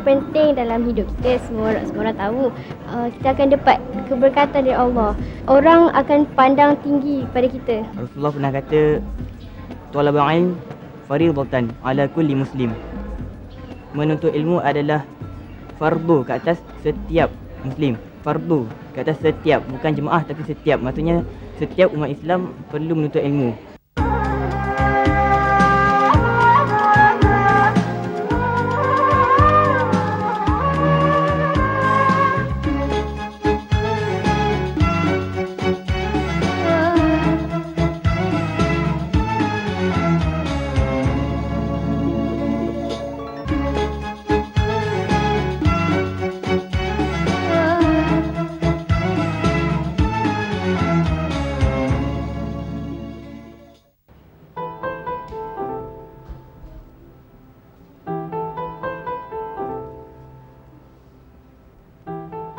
Penting dalam hidup kita, semua orang tahu, kita akan dapat keberkatan dari Allah. Orang akan pandang tinggi pada kita. Rasulullah pernah kata, Thalabul ilm fardatan ala kulli muslim. Menuntut ilmu adalah fardu ke atas setiap muslim. Fardu ke atas setiap, bukan jemaah tapi setiap. Maksudnya setiap umat Islam perlu menuntut ilmu.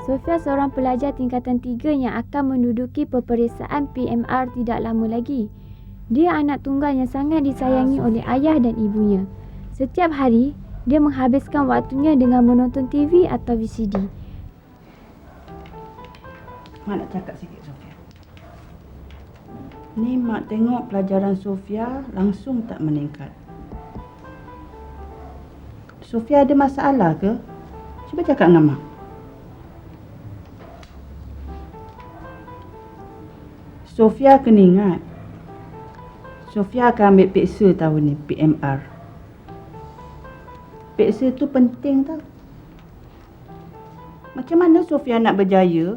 Sofia seorang pelajar tingkatan 3 yang akan menduduki peperiksaan PMR tidak lama lagi. Dia anak tunggal yang sangat disayangi oleh ayah dan ibunya. Setiap hari, dia menghabiskan waktunya dengan menonton TV atau VCD. Mak nak cakap sikit, Sofia. Ni Mak tengok pelajaran Sofia langsung tak meningkat. Sofia ada masalah ke? Cuba cakap dengan Mak. Sofia kena ingat, Sofia akan ambil peksa tahun ni, PMR. Peksa tu penting tau. Macam mana Sofia nak berjaya,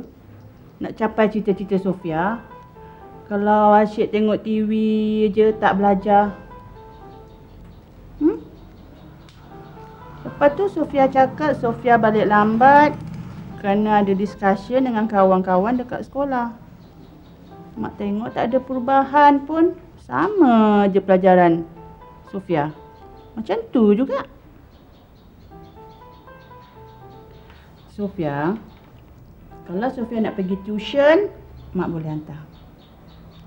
nak capai cita-cita Sofia, kalau asyik tengok TV je tak belajar? Lepas tu Sofia cakap Sofia balik lambat kerana ada discussion dengan kawan-kawan dekat sekolah. Mak tengok tak ada perubahan pun. Sama je pelajaran Sofia. Macam tu juga. Sofia, kalau Sofia nak pergi tuition, Mak boleh hantar.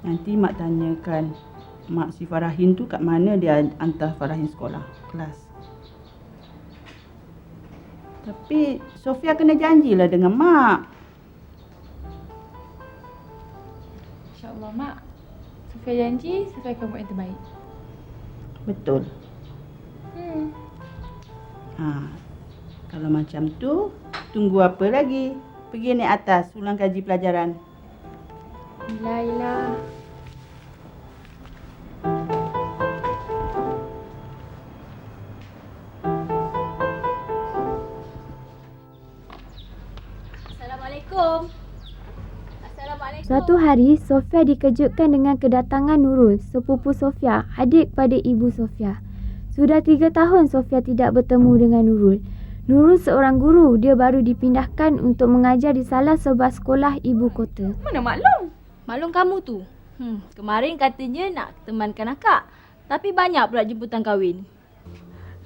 Nanti Mak tanyakan Mak si Farahin tu kat mana dia hantar Farahin sekolah, kelas. Tapi Sofia kena janjilah dengan Mak. InsyaAllah, Mak. Sofia janji, Sofia akan buat yang terbaik. Betul. Kalau macam tu, tunggu apa lagi? Pergi naik atas, ulang kaji pelajaran. Yelah. Assalamualaikum. Suatu hari, Sofia dikejutkan dengan kedatangan Nurul, sepupu Sofia, adik pada ibu Sofia. Sudah 3 tahun Sofia tidak bertemu dengan Nurul. Nurul seorang guru, dia baru dipindahkan untuk mengajar di salah sebuah sekolah ibu kota. Mana maklum? Maklum kamu tu. Kemarin katanya nak temankan akak. Tapi banyak pula jemputan kahwin.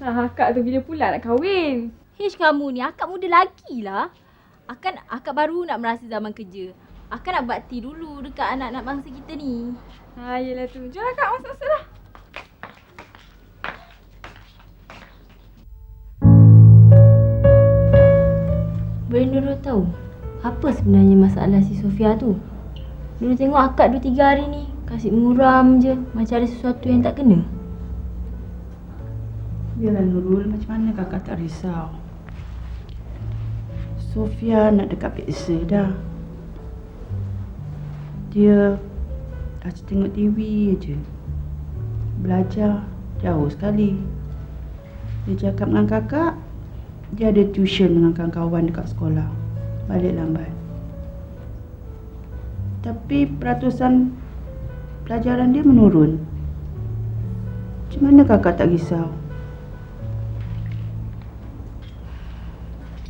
Akak tu bila pula nak kahwin? Kamu ni, akak muda lagi lah. Akak baru nak merasa zaman kerja. Akak nak bakti dulu dekat anak-anak bangsa kita ni. Yelah tu. Jom akak masuk lah. Boleh Nurul tahu apa sebenarnya masalah si Sofia tu? Nurul tengok akak 2-3 hari ni kasih muram je, macam ada sesuatu yang tak kena. Yalah Nurul, macam mana kakak tak risau? Sofia nak dekat peksa dah. Dia asyik tengok TV je. Belajar jauh sekali. Dia cakap dengan kakak, dia ada tuition dengan kawan-kawan dekat sekolah. Balik lambat. Tapi peratusan pelajaran dia menurun. Macam mana kakak tak risau?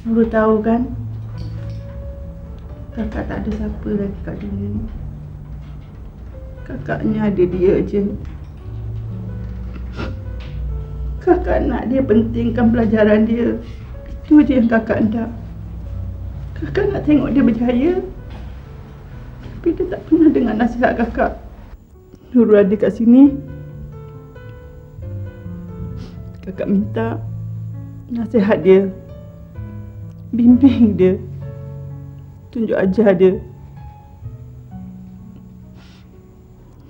Nurul tahu kan, kakak tak ada siapa lagi kat dunia ni. Kakaknya ada dia je. Kakak nak dia pentingkan pelajaran dia. Itu je yang kakak nak. Kakak nak tengok dia berjaya. Tapi dia tak pernah dengar nasihat kakak. Nurul ada kat sini. Kakak minta nasihat dia bimbing dia, tunjuk ajar dia.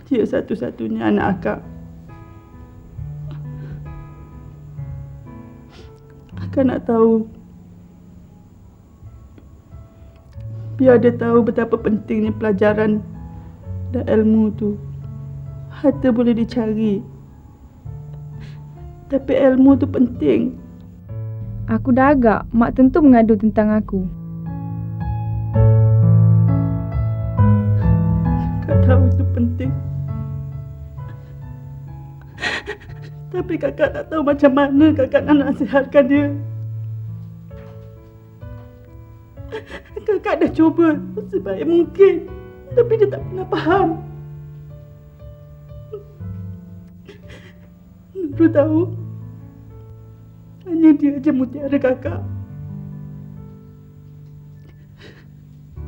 Dia satu-satunya anak akak. Akak nak tahu, biar dia tahu betapa pentingnya pelajaran dan ilmu tu. Harta boleh dicari, tapi ilmu tu penting. Aku dah agak, mak tentu mengadu tentang aku. Kakak tahu itu penting, tapi kakak tak tahu macam mana kakak nak nasihatkan dia. Kakak dah cuba sebaik mungkin, tapi dia tak pernah faham. Nurul tahu, hanya dia je mutiara kakak.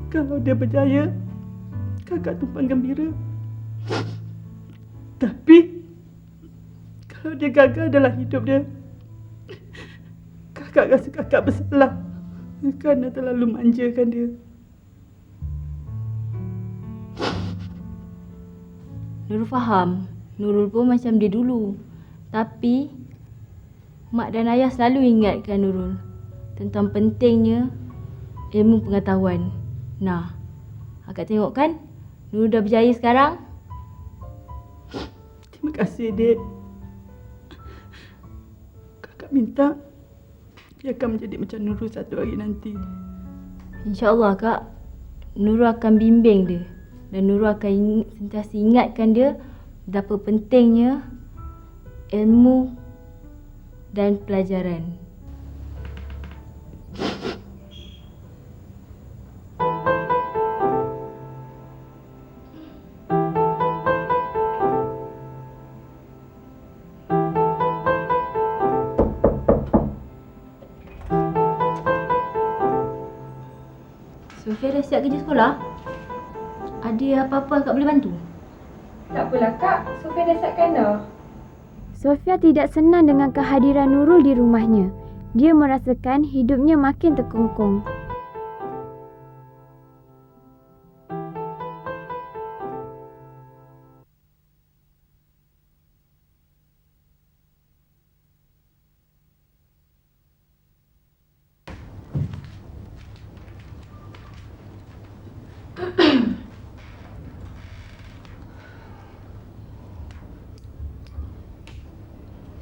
Kalau dia berjaya, kakak tumpang gembira. Tapi kalau dia gagal dalam hidup dia, kakak rasa kakak bersalah kerana terlalu manjakan dia. Nurul faham. Nurul pun macam dia dulu. Tapi mak dan ayah selalu ingatkan Nurul tentang pentingnya ilmu pengetahuan. Nah, akak tengok kan, Nurul dah berjaya sekarang. Terima kasih, Dek. Kakak minta dia akan menjadi macam Nurul satu hari nanti. InsyaAllah Kak, Nurul akan bimbing dia. Dan Nurul akan sentiasa ingatkan dia betapa pentingnya ilmu dan pelajaran. Sofia dah siap kerja sekolah? Ada apa-apa akak boleh bantu? Tak apalah Kak, Sofia dah siapkan dah. Sofia tidak senang dengan kehadiran Nurul di rumahnya. Dia merasakan hidupnya makin terkongkong.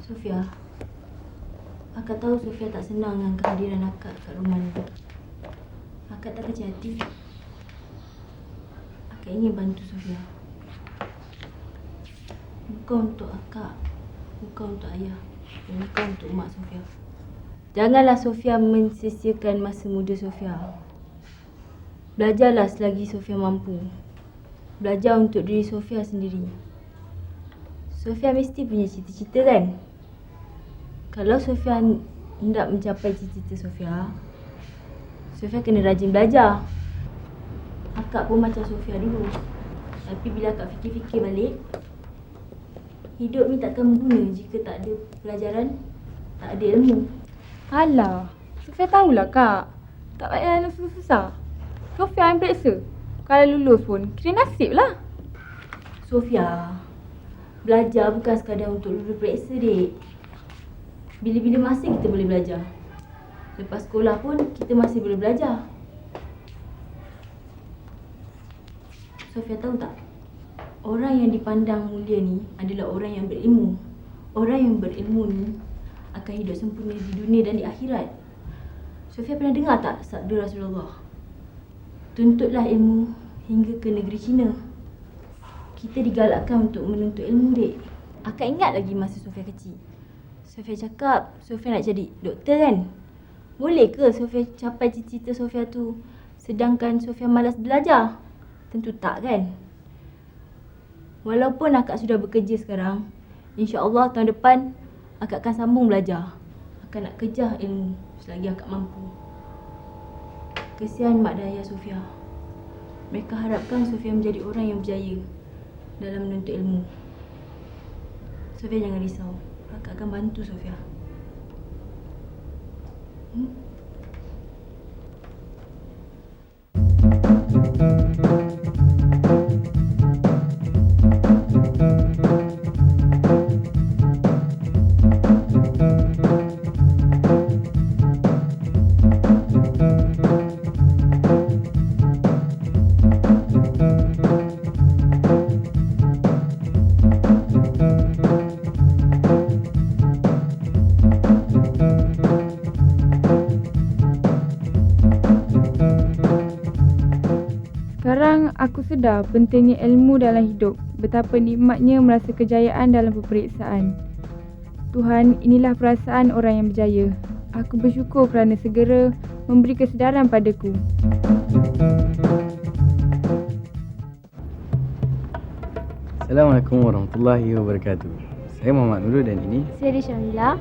Sofia, akak tahu Sofia tak senang dengan kehadiran akak kat rumah ni. Akak tak kecil hati. Akak ingin bantu Sofia. Bukan untuk akak, bukan untuk ayah, dan bukan untuk mak Sofia. Janganlah Sofia mensia-siakan masa muda Sofia. Belajarlah selagi Sofia mampu. Belajar untuk diri Sofia sendiri. Sofia mesti punya cita-cita kan? Kalau Sofia hendak mencapai cita-cita Sofia, Sofia kena rajin belajar. Akak pun macam Sofia dulu. Tapi bila akak fikir-fikir balik, hidup ni takkan berguna jika tak ada pelajaran, tak ada ilmu. Alah, Sofia tahulah Kak. Tak payah nak susah-susah. Sofia yang periksa. Kalau lulus pun, kira nasib lah. Sofia, belajar bukan sekadar untuk lulus periksa, dek. Bila-bila masa kita boleh belajar. Lepas sekolah pun kita masih boleh belajar. Sofia tahu tak? Orang yang dipandang mulia ni adalah orang yang berilmu. Orang yang berilmu ni akan hidup sempurna di dunia dan di akhirat. Sofia pernah dengar tak sabda Rasulullah? Tuntutlah ilmu hingga ke negeri China. Kita digalakkan untuk menuntut ilmu, dek. Akak ingat lagi masa Sofia kecil. Sofia cakap Sofia nak jadi doktor kan? Boleh ke Sofia capai cita-cita Sofia tu sedangkan Sofia malas belajar? Tentu tak kan? Walaupun akak sudah bekerja sekarang, insya-Allah tahun depan akak akan sambung belajar. Akak nak kejar ilmu selagi akak mampu. Kesian mak dan ayah Sofia. Mereka harapkan Sofia menjadi orang yang berjaya dalam menuntut ilmu. Sofia jangan risau. Akak akan bantu Sofia. Sekarang aku sedar pentingnya ilmu dalam hidup. Betapa nikmatnya merasa kejayaan dalam peperiksaan. Tuhan, inilah perasaan orang yang berjaya. Aku bersyukur kerana segera memberi kesedaran padaku. Assalamualaikum warahmatullahi wabarakatuh. Saya Muhammad Nurul dan ini Saya Syamila.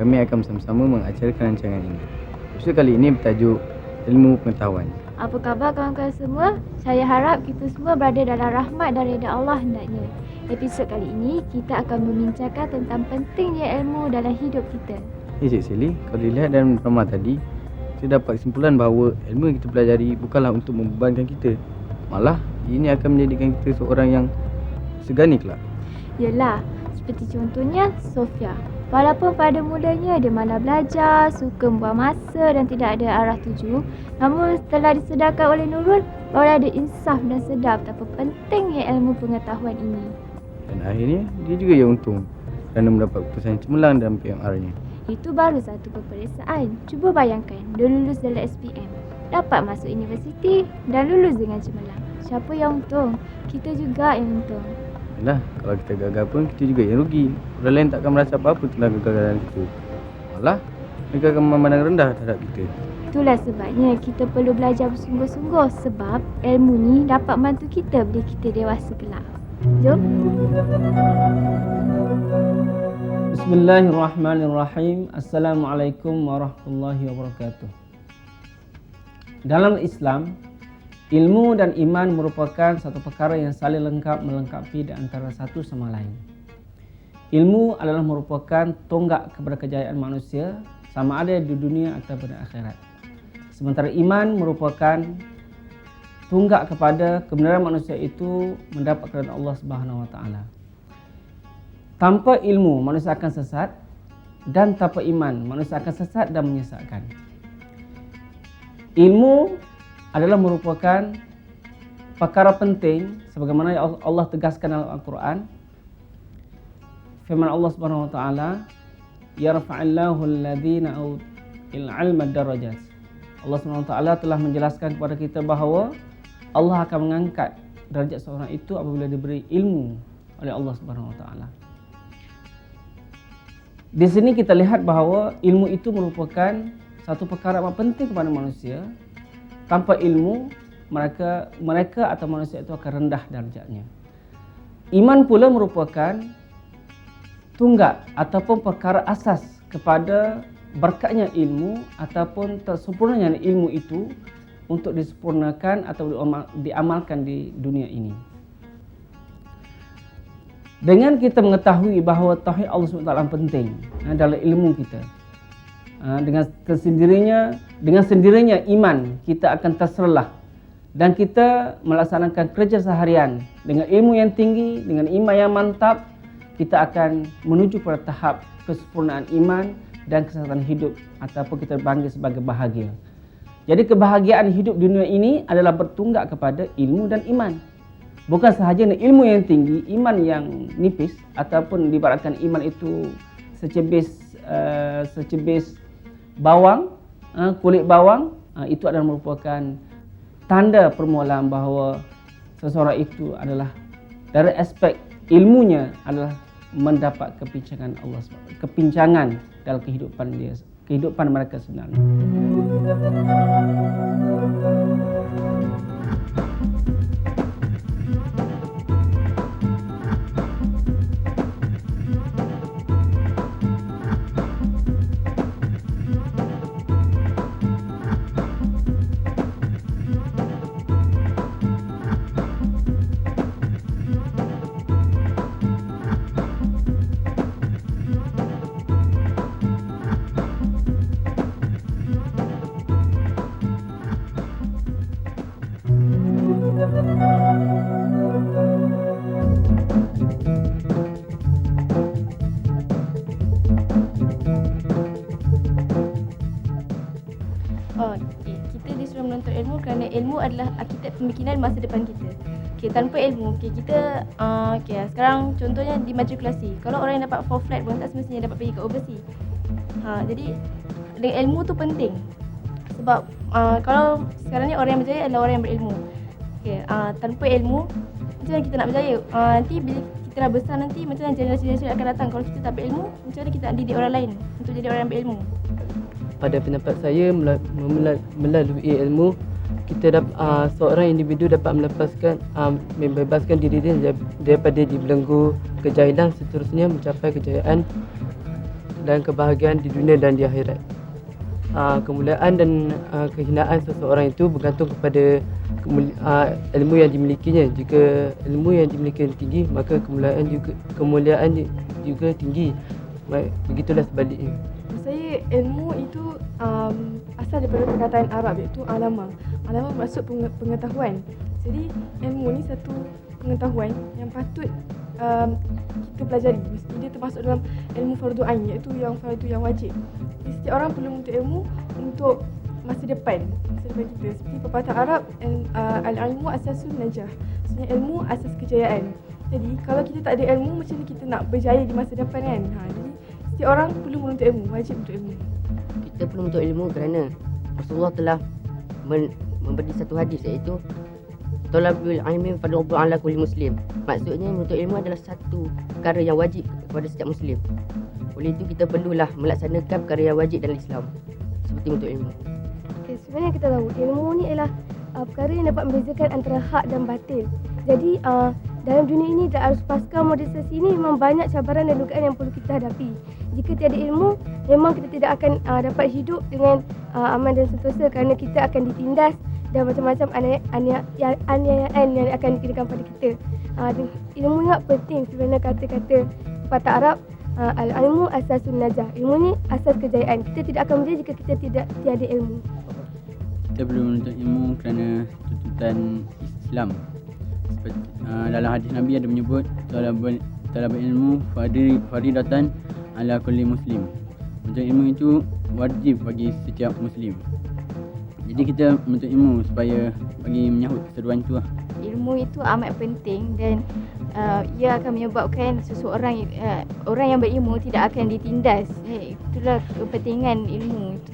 kami akan bersama-sama mengacarakan rancangan ini. Episod kali ini bertajuk Ilmu Pengetahuan. Apa khabar kawan-kawan semua? Saya harap kita semua berada dalam rahmat dan redha Allah hendaknya. Episod kali ini kita akan membincangkan tentang pentingnya ilmu dalam hidup kita. Cik Sally, kalau dilihat dalam drama tadi, kita dapat kesimpulan bahawa ilmu yang kita pelajari bukanlah untuk membebankan kita. Malah, ini akan menjadikan kita seorang yang segani kelak. Yelah, seperti contohnya Sofia. Walaupun pada mulanya dia malas belajar, suka membuang masa dan tidak ada arah tuju, namun setelah disedarkan oleh Nurul, baru ada insaf dan sedar betapa pentingnya ilmu pengetahuan ini. Dan akhirnya, dia juga yang untung kerana mendapat keputusan yang cemerlang dalam PMR-nya. Itu baru satu peperiksaan. Cuba bayangkan, dia lulus dalam SPM, dapat masuk universiti dan lulus dengan cemerlang. Siapa yang untung? Kita juga yang untung. Yalah, kalau kita gagal pun, kita juga yang rugi. Orang lain takkan merasa apa-apa tentang kegagalan kita. Malah, mereka akan memandang rendah terhadap kita. Itulah sebabnya kita perlu belajar bersungguh-sungguh sebab ilmu ni dapat membantu kita bila kita dewasa kelak. Jom. Bismillahirrahmanirrahim. Assalamualaikum warahmatullahi wabarakatuh. Dalam Islam, ilmu dan iman merupakan satu perkara yang saling melengkapi di antara satu sama lain. Ilmu adalah merupakan tonggak kepada kejayaan manusia sama ada di dunia ataupun di akhirat. Sementara iman merupakan tunggak kepada kebenaran manusia itu mendapat kerana Allah Subhanahu Wa Taala. Tanpa ilmu manusia akan sesat dan tanpa iman manusia akan sesat dan menyesatkan. Ilmu adalah merupakan perkara penting sebagaimana Allah tegaskan dalam Al-Quran. Firman Allah Subhanahu Wa Taala, yarfa'illahu alladhina utul ilma darajat. Allah Subhanahu Wa Taala telah menjelaskan kepada kita bahawa Allah akan mengangkat darjat seorang itu apabila diberi ilmu oleh Allah Subhanahu Wa Taala. Di sini kita lihat bahawa ilmu itu merupakan satu perkara yang penting kepada manusia. Tanpa ilmu, mereka atau manusia itu akan rendah darjatnya. Iman pula merupakan tunggak ataupun perkara asas kepada berkatnya ilmu ataupun tersempurnanya ilmu itu untuk disempurnakan atau diamalkan di dunia ini. Dengan kita mengetahui bahawa tauhid Allah SWT penting dalam ilmu kita, dengan sendirinya iman kita akan terserlah dan kita melaksanakan kerja seharian dengan ilmu yang tinggi, dengan iman yang mantap, kita akan menuju pada tahap kesempurnaan iman dan kesehatan hidup ataupun kita panggil sebagai bahagia. Jadi kebahagiaan hidup di dunia ini adalah bertunggak kepada ilmu dan iman. Bukan sahaja ilmu yang tinggi, iman yang nipis ataupun diibaratkan iman itu secebis bawang, kulit bawang, itu adalah merupakan tanda permulaan bahawa seseorang itu adalah dari aspek ilmunya adalah mendapat kepincangan dalam kehidupan mereka sebenarnya. ilmu adalah arkitek pemikiran masa depan kita. Tanpa ilmu, kita sekarang contohnya di matrikulasi. Kalau orang yang dapat 4 flat pun tak semestinya dapat pergi ke overseas. Jadi dengan ilmu tu penting. Sebab kalau sekarang ni orang yang berjaya adalah orang yang berilmu. Tanpa ilmu, macam mana kita nak berjaya? Nanti bila kita dah besar nanti, macam mana generasi-generasi akan datang kalau kita tak berilmu, macam mana kita nak didik orang lain untuk jadi orang yang berilmu? Pada pendapat saya, melalui ilmu, kita seorang individu dapat membebaskan diri dia daripada dibelenggu kejahilan, seterusnya mencapai kejayaan dan kebahagiaan di dunia dan di akhirat. Kemuliaan dan kehinaan seseorang itu bergantung kepada ilmu yang dimilikinya. Jika ilmu yang dimiliki tinggi, maka kemuliaan juga tinggi. Begitulah sebaliknya. Saya ilmu itu asal daripada perkataan Arab, iaitu alama. Alama bermaksud pengetahuan. Jadi ilmu ni satu pengetahuan yang patut kita pelajari. Dia termasuk dalam ilmu fardu ain, iaitu yang fardu yang wajib. Jadi, setiap orang perlu menuntut ilmu untuk masa depan kita. Seperti pepatah Arab, al-ilmu asasun najah. Maksudnya ilmu asas kejayaan. Jadi kalau kita tak ada ilmu, macam mana kita nak berjaya di masa depan kan? Jadi setiap orang perlu menuntut ilmu, wajib menuntut ilmu. Kita perlu menuntut ilmu kerana Rasulullah telah memberi satu hadis, iaitu Talabul ilmi fardhu 'ala kulli muslim. Maksudnya menuntut ilmu adalah satu perkara yang wajib kepada setiap muslim. Oleh itu kita perlulah melaksanakan perkara yang wajib dalam Islam, seperti menuntut ilmu. Sebenarnya kita tahu ilmu ni adalah perkara yang dapat membezakan antara hak dan batil. Jadi dalam dunia ini, dalam pasca modernisasi ini memang banyak cabaran dan dugaan yang perlu kita hadapi. Jika tiada ilmu, memang kita tidak akan dapat hidup dengan aman dan sentosa, kerana kita akan ditindas dan macam-macam aniayaan yang akan dikenakan pada kita. Ilmu ni penting sebenarnya. Kata-kata pepatah Arab, al-ilmu asasun najah. Ilmu ni asas kejayaan. Kita tidak akan berjaya jika kita tiada ilmu. Kita perlu menuntut ilmu kerana tuntutan Islam. Seperti, dalam hadis Nabi ada menyebut talabul ilmu faridatan ala kulli muslim. Menuntut ilmu itu wajib bagi setiap muslim. Jadi kita menuntut ilmu supaya bagi menyahut keseruan itu lah. Ilmu itu amat penting dan ia akan menyebabkan seseorang orang yang berilmu tidak akan ditindas. Itulah kepentingan ilmu itu.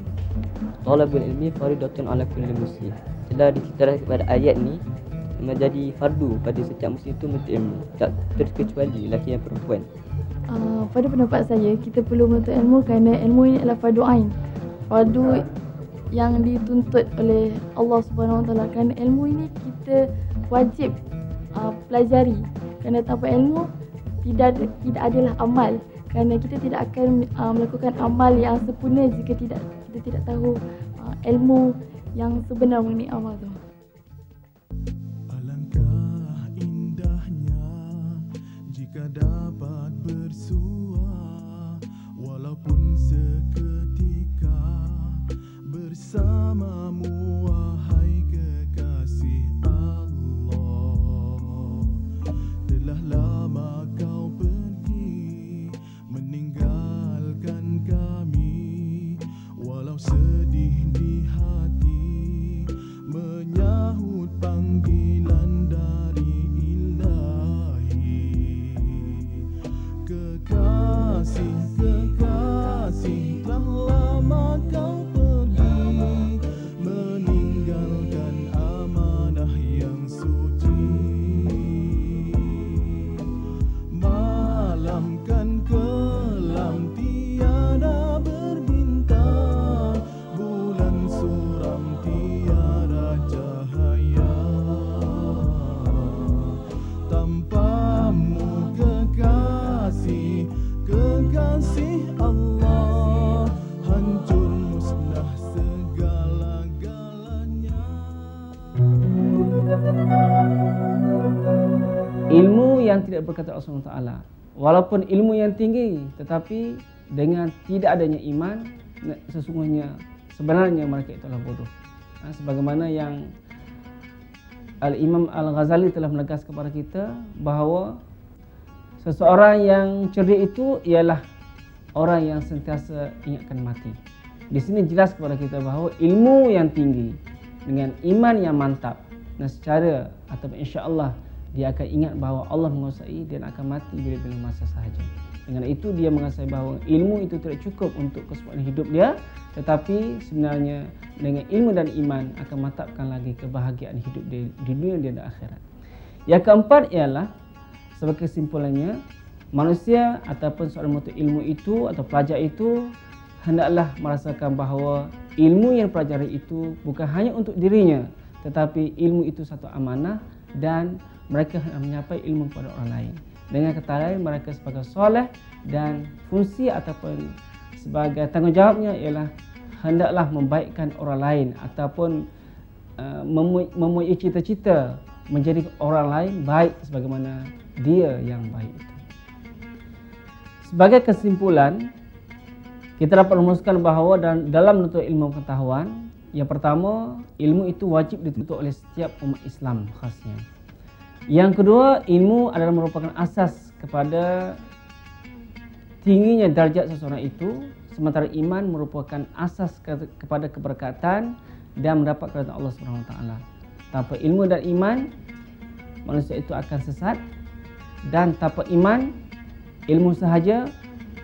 Talabul ilmi faridatun ala kulli muslim. Telah diceritakan pada ayat ni menjadi fardu pada setiap muslim itu menuntut ilmu, tak terkecuali lelaki dan perempuan. Pada pendapat saya, kita perlu menuntut ilmu kerana ilmu ini adalah fardu ain. Fardu yang dituntut oleh Allah Subhanahu Wa Taala. Kerana ilmu ini kita wajib pelajari. Kerana tanpa ilmu tidak adalah amal. Kerana kita tidak akan melakukan amal yang sempurna jika kita tidak tahu ilmu yang sebenar mengenai amal tu. Alangkah indahnya jika dapat bersua, walaupun seketika bersamamu, wahai kekasih Allah. Telah lama kau pergi meninggalkan kami, walau sedih di hati menyahut panggilan dari Ilahi. Kekasih, kekasih, telah lama kau pergi meninggalkan amanah yang suci. Malam kan kelam tiada berbintang, bulan suram tiada cahaya. Tanpamu kekasih, kekasih Allah, hancur musnah segala-galanya. Ilmu yang tidak berkata Allah SWT, walaupun ilmu yang tinggi, tetapi dengan tidak adanya iman, sesungguhnya sebenarnya mereka itu adalah bodoh. Sebagaimana yang Al-Imam Al-Ghazali telah menegaskan kepada kita bahawa seseorang yang cerdik itu ialah orang yang sentiasa ingatkan mati. Di sini jelas kepada kita bahawa ilmu yang tinggi dengan iman yang mantap, dan secara atau insya-Allah dia akan ingat bahawa Allah menguasai dan akan mati bila-bila masa sahaja. Dengan itu dia menguasai bahawa ilmu itu tidak cukup untuk kesempatan hidup dia, tetapi sebenarnya dengan ilmu dan iman akan mantapkan lagi kebahagiaan hidup dia di dunia dan akhirat. Yang keempat ialah sebagai kesimpulannya, manusia ataupun seorang penuntut ilmu itu atau pelajar itu hendaklah merasakan bahawa ilmu yang pelajari itu bukan hanya untuk dirinya, tetapi ilmu itu satu amanah dan mereka hendak menyampaikan ilmu kepada orang lain. Dengan kata lain, mereka sebagai soleh dan fungsi ataupun sebagai tanggungjawabnya ialah hendaklah membaikkan orang lain ataupun mempunyai cita-cita menjadi orang lain baik sebagaimana dia yang baik itu. Sebagai kesimpulan, kita dapat merumuskan bahawa dalam menuntut ilmu pengetahuan, yang pertama, ilmu itu wajib dituntut oleh setiap umat Islam khasnya. Yang kedua, ilmu adalah merupakan asas kepada tingginya darjat seseorang itu, sementara iman merupakan asas kepada keberkatan dan mendapat kerajaan Allah SWT. Tanpa ilmu dan iman, manusia itu akan sesat, dan tanpa iman, ilmu sahaja,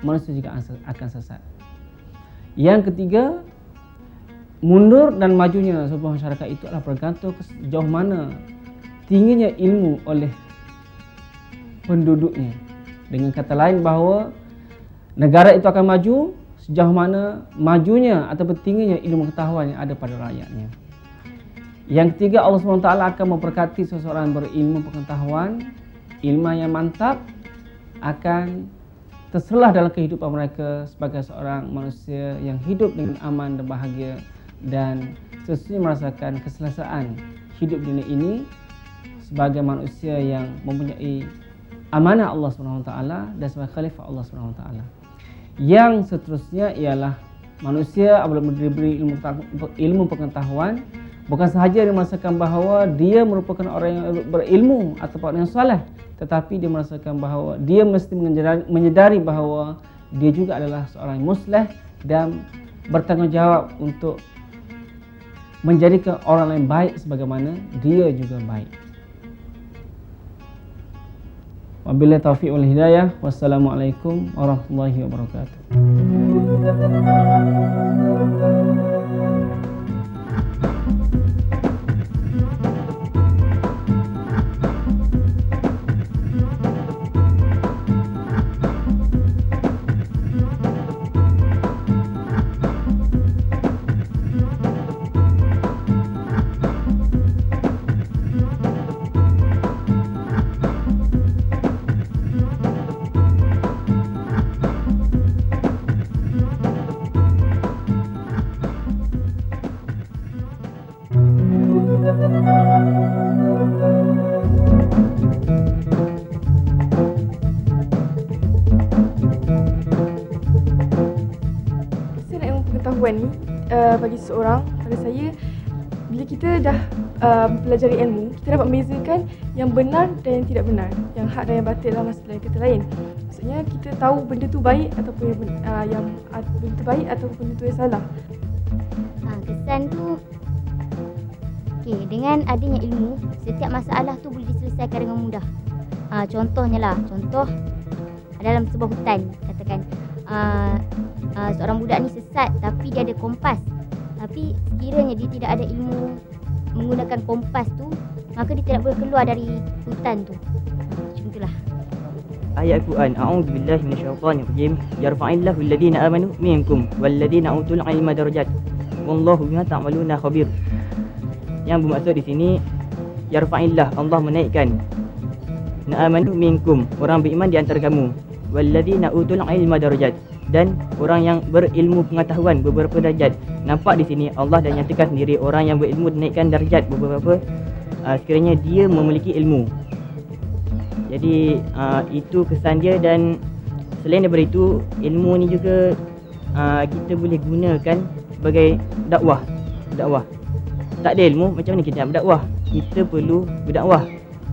manusia juga akan sesat. Yang ketiga, mundur dan majunya sebuah masyarakat itu adalah bergantung sejauh mana tingginya ilmu oleh penduduknya. Dengan kata lain bahawa negara itu akan maju sejauh mana majunya atau tingginya ilmu pengetahuan yang ada pada rakyatnya. Yang ketiga, Allah SWT akan memberkati seseorang berilmu pengetahuan, ilmu yang mantap akan terselah dalam kehidupan mereka sebagai seorang manusia yang hidup dengan aman dan bahagia dan sesungguhnya merasakan keselesaan hidup dunia ini sebagai manusia yang mempunyai amanah Allah SWT dan sebagai khalifah Allah SWT. Yang seterusnya ialah manusia apabila diberi ilmu pengetahuan, bukan sahaja dia merasakan bahawa dia merupakan orang yang berilmu atau orang yang soleh, tetapi dia merasakan bahawa dia mesti menyedari bahawa dia juga adalah seorang musleh dan bertanggungjawab untuk menjadikan orang lain baik sebagaimana dia juga baik. Wabillahi taufiq wal hidayah. Wassalamualaikum warahmatullahi wabarakatuh. Pengetahuan ni bagi seseorang, pada saya, bila kita dah mempelajari ilmu, kita dapat membezakan yang benar dan yang tidak benar, yang hak dan yang batil dalam masalah kata lain. Maksudnya kita tahu benda tu baik ataupun yang benda tu baik ataupun benda tu yang salah. Kesan tu, dengan adanya ilmu, setiap masalah tu boleh diselesaikan dengan mudah. Contohnya dalam sebuah hutan, katakan seorang budak ni sesat tapi dia ada kompas. Tapi sekiranya dia tidak ada ilmu menggunakan kompas tu, maka dia tidak boleh keluar dari hutan tu. Macam itulah. Ayat Quran, a'udzubillahi minasyaitonirrajim, yarfa'illahu alladhina amanu minkum walladhina utul ilma darajat wallahu bima ta'maluna khabir. Yang bermaksud di sini, yarfa'illah, Allah menaikkan, amanu minkum, orang beriman di antara kamu, walladhina utul ilma darajat, dan orang yang berilmu pengetahuan beberapa darjat. Nampak di sini Allah dah nyatakan sendiri orang yang berilmu dinaikkan darjat beberapa sekiranya dia memiliki ilmu. Jadi itu kesan dia, dan selain daripada itu, ilmu ni juga kita boleh gunakan sebagai dakwah. Tak ada ilmu, macam mana kita nak berdakwah? Kita perlu berdakwah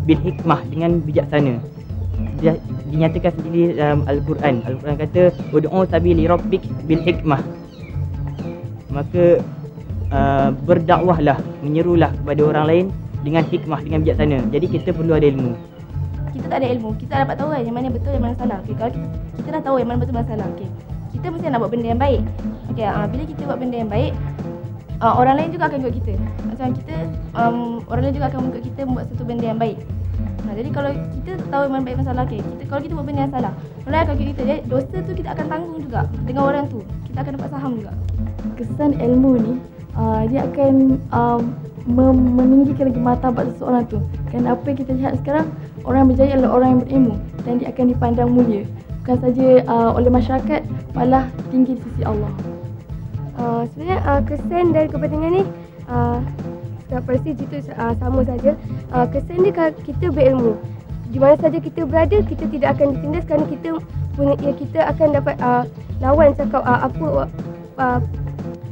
bil hikmah, dengan bijaksana. Dia dinyatakan sendiri dalam Al-Quran. Al-Quran kata ud'u sabili rabbik bil hikmah. Maka berdakwahlah, menyerulah kepada orang lain dengan hikmah, dengan bijaksana. Jadi kita perlu ada ilmu. Kita tak ada ilmu, kita dapat tahu kan yang mana betul, yang mana salah. Okay, kalau kita dah tahu yang mana betul, mana salah. Okay, kita mesti nak buat benda yang baik. Okay, bila kita buat benda yang baik, orang lain juga akan ikut kita. Macam kita, orang lain juga akan ikut kita membuat satu benda yang baik. Jadi kalau kita tahu yang mana baik, mana salah, okay, kalau kita buat benda yang salah, orang lain akan ikut kita. Jadi dosa tu kita akan tanggung juga dengan orang tu. Kita akan dapat saham juga. Kesan ilmu ni, dia akan meninggikan lagi martabat seseorang tu. Kerana apa yang kita lihat sekarang, orang yang berjaya adalah orang yang berilmu dan dia akan dipandang mulia. Bukan saja oleh masyarakat, malah tinggi di sisi Allah. Sebenarnya kesan dan kepentingan ni persis itu sama saja. Kesan dia kalau kita berilmu, di mana saja kita berada, kita tidak akan ditindas kerana kita akan dapat lawan cakap apa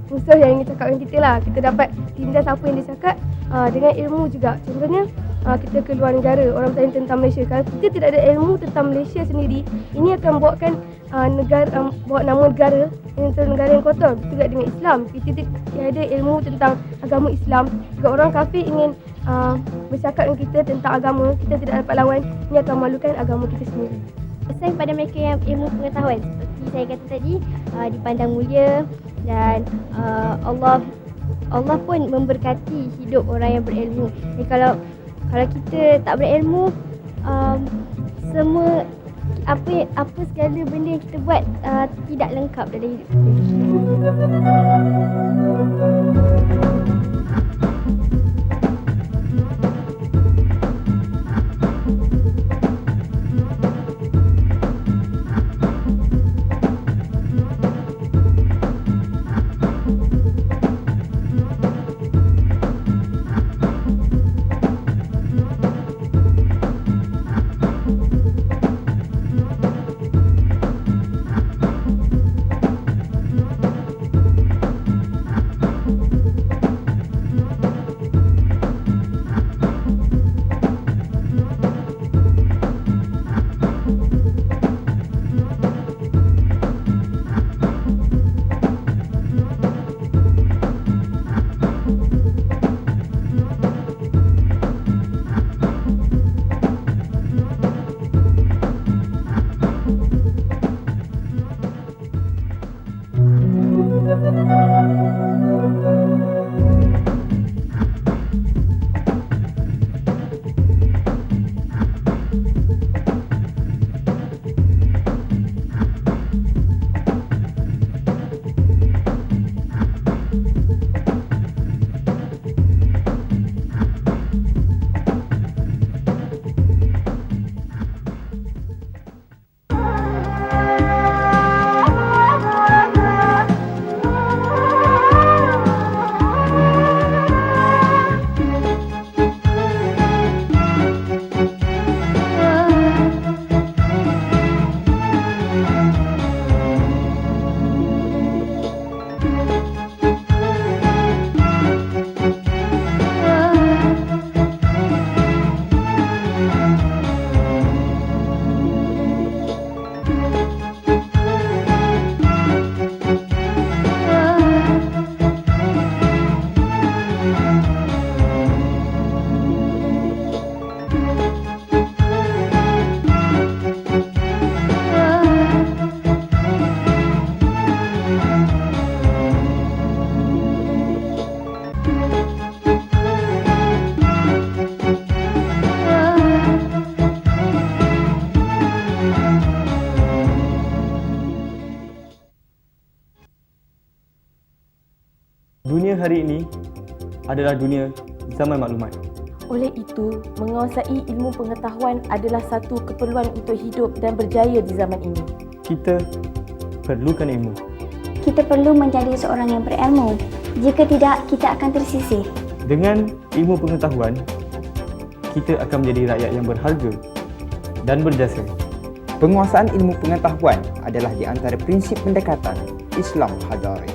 musuh yang ingin cakap dengan kita lah. Kita dapat tindas apa yang dia cakap dengan ilmu juga. Contohnya kita ke luar negara, orang bertanya tentang Malaysia. Kalau kita tidak ada ilmu tentang Malaysia sendiri, ini akan bawakan bawa nama negara yang kotor. Betul juga dengan Islam. Kita tiada ilmu tentang agama Islam, jika orang kafir ingin bercakap dengan kita tentang agama, kita tidak dapat lawan, ini akan malukan agama kita sendiri. Pesan kepada mereka yang ilmu pengetahuan, seperti saya kata tadi, dipandang mulia dan Allah pun memberkati hidup orang yang berilmu. Jadi kalau kita tak berilmu, semua apa segala benda yang kita buat tidak lengkap dalam hidup kita. Dunia hari ini adalah dunia zaman maklumat. Oleh itu, menguasai ilmu pengetahuan adalah satu keperluan untuk hidup dan berjaya di zaman ini. Kita perlukan ilmu. Kita perlu menjadi seorang yang berilmu. Jika tidak, kita akan tersisih. Dengan ilmu pengetahuan, kita akan menjadi rakyat yang berharga dan berjasa. Penguasaan ilmu pengetahuan adalah di antara prinsip pendekatan Islam Hadari.